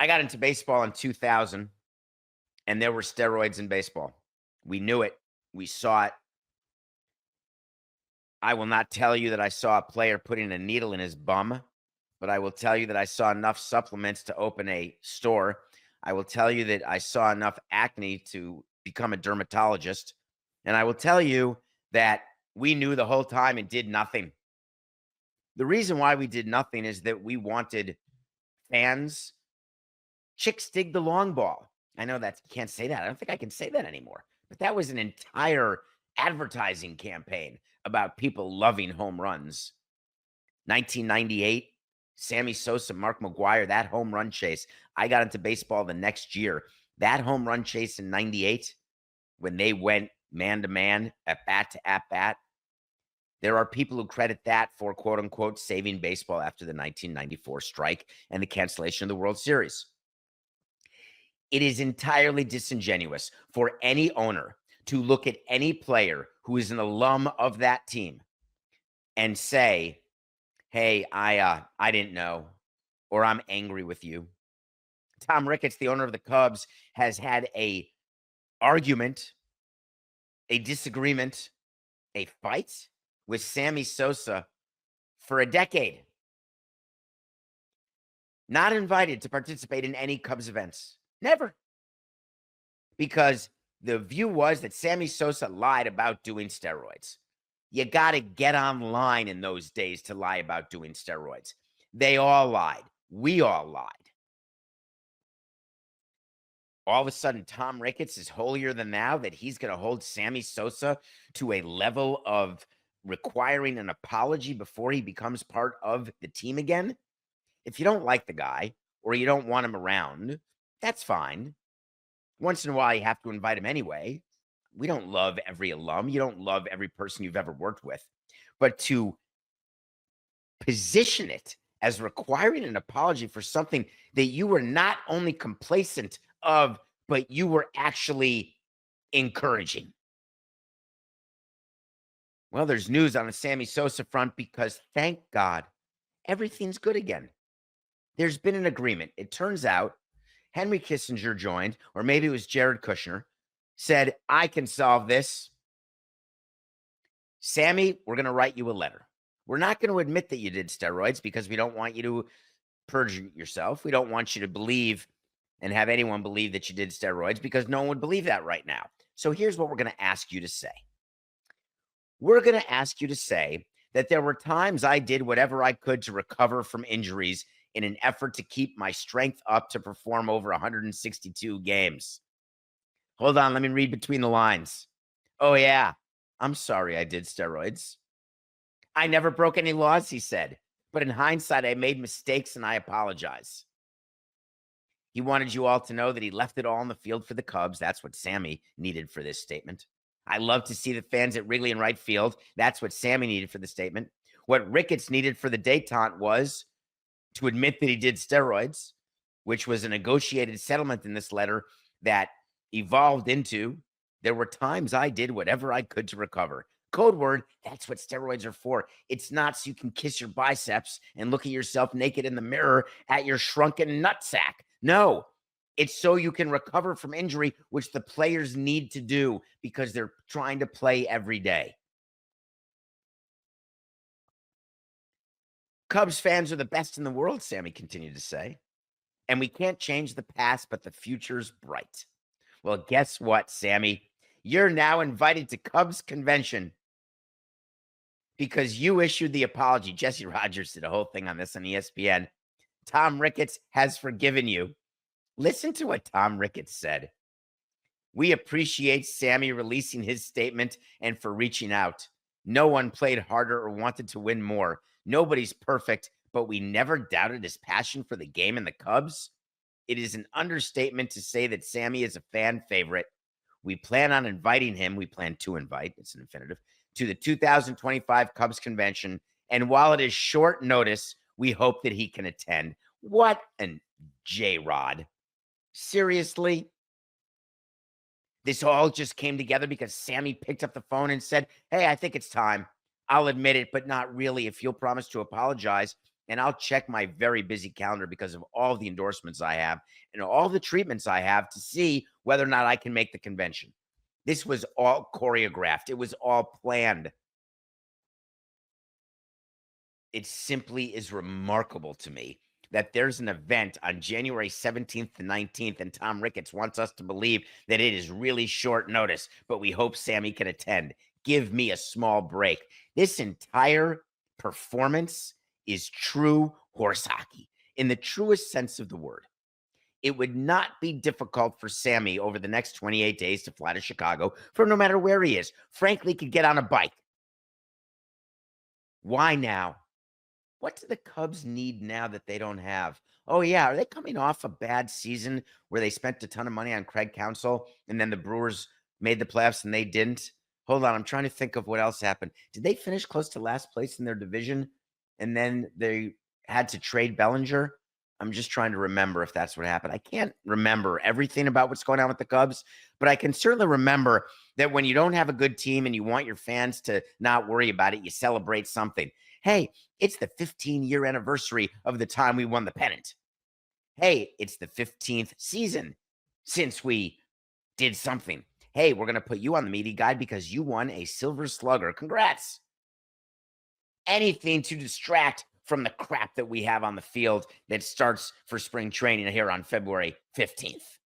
I got into baseball in 2000, and there were steroids in baseball. We knew it. We saw it. I will not tell you that I saw a player putting a needle in his bum, but I will tell you that I saw enough supplements to open a store. I will tell you that I saw enough acne to become a dermatologist. And I will tell you that we knew the whole time and did nothing. The reason why we did nothing is that we wanted fans. Chicks dig the long ball. I know that can't say that. I don't think I can say that anymore. But that was an entire advertising campaign about people loving home runs. 1998, Sammy Sosa, Mark McGwire, that home run chase. I got into baseball the next year. That home run chase in 98, when they went man to man, at bat to at bat, there are people who credit that for, quote unquote, saving baseball after the 1994 strike and the cancellation of the World Series. It is entirely disingenuous for any owner to look at any player who is an alum of that team and say, hey, I didn't know, or I'm angry with you. Tom Ricketts, the owner of the Cubs, has had a argument, a disagreement, a fight with Sammy Sosa for a decade. Not invited to participate in any Cubs events. Never. Because the view was that Sammy Sosa lied about doing steroids. You got to get online in those days to lie about doing steroids. They all lied. We all lied. All of a sudden, Tom Ricketts is holier than thou, that he's going to hold Sammy Sosa to a level of requiring an apology before he becomes part of the team again. If you don't like the guy or you don't want him around, that's fine. Once in a while, you have to invite him anyway. We don't love every alum. You don't love every person you've ever worked with. But to position it as requiring an apology for something that you were not only complacent of, but you were actually encouraging. Well, there's news on the Sammy Sosa front because, thank God, everything's good again. There's been an agreement. It turns out Henry Kissinger joined, or maybe it was Jared Kushner, said, I can solve this. Sammy, we're going to write you a letter. We're not going to admit that you did steroids because we don't want you to perjure yourself. We don't want you to believe and have anyone believe that you did steroids because no one would believe that right now. So here's what we're going to ask you to say. We're going to ask you to say that there were times I did whatever I could to recover from injuries in an effort to keep my strength up to perform over 162 games. Hold on, let me read between the lines. Oh, yeah, I'm sorry I did steroids. I never broke any laws, he said, but in hindsight, I made mistakes and I apologize. He wanted you all to know that he left it all on the field for the Cubs. That's what Sammy needed for this statement. I love to see the fans at Wrigley and right field. That's what Sammy needed for the statement. What Ricketts needed for the detente was to admit that he did steroids, which was a negotiated settlement in this letter that evolved into, there were times I did whatever I could to recover. Code word, that's what steroids are for. It's not so you can kiss your biceps and look at yourself naked in the mirror at your shrunken nutsack. No, it's so you can recover from injury, which the players need to do because they're trying to play every day. Cubs fans are the best in the world, Sammy continued to say. And we can't change the past, but the future's bright. Well, guess what, Sammy? You're now invited to Cubs convention because you issued the apology. Jesse Rogers did a whole thing on this on ESPN. Tom Ricketts has forgiven you. Listen to what Tom Ricketts said. We appreciate Sammy releasing his statement and for reaching out. No one played harder or wanted to win more. Nobody's perfect, but we never doubted his passion for the game and the Cubs. It is an understatement to say that Sammy is a fan favorite. We plan on inviting him. We plan to invite, it's an infinitive, to the 2025 Cubs convention. And while it is short notice, we hope that he can attend. What an J-Rod. Seriously? This all just came together because Sammy picked up the phone and said, hey, I think it's time. I'll admit it, but not really. If you'll promise to apologize and I'll check my very busy calendar because of all the endorsements I have and all the treatments I have to see whether or not I can make the convention. This was all choreographed. It was all planned. It simply is remarkable to me that there's an event on January 17th to 19th, and Tom Ricketts wants us to believe that it is really short notice, but we hope Sammy can attend. Give me a small break. This entire performance is true horse hockey in the truest sense of the word. It would not be difficult for Sammy over the next 28 days to fly to Chicago from no matter where he is. Frankly, could get on a bike. Why now? What do the Cubs need now that they don't have? Oh, yeah. Are they coming off a bad season where they spent a ton of money on Craig Counsell and then the Brewers made the playoffs and they didn't? Hold on. I'm trying to think of what else happened. Did they finish close to last place in their division and then they had to trade Bellinger? I'm just trying to remember if that's what happened. I can't remember everything about what's going on with the Cubs, but I can certainly remember that when you don't have a good team and you want your fans to not worry about it, you celebrate something. Hey, it's the 15-year anniversary of the time we won the pennant. Hey, it's the 15th season since we did something. Hey, we're going to put you on the media guide because you won a Silver Slugger. Congrats. Anything to distract from the crap that we have on the field that starts for spring training here on February 15th.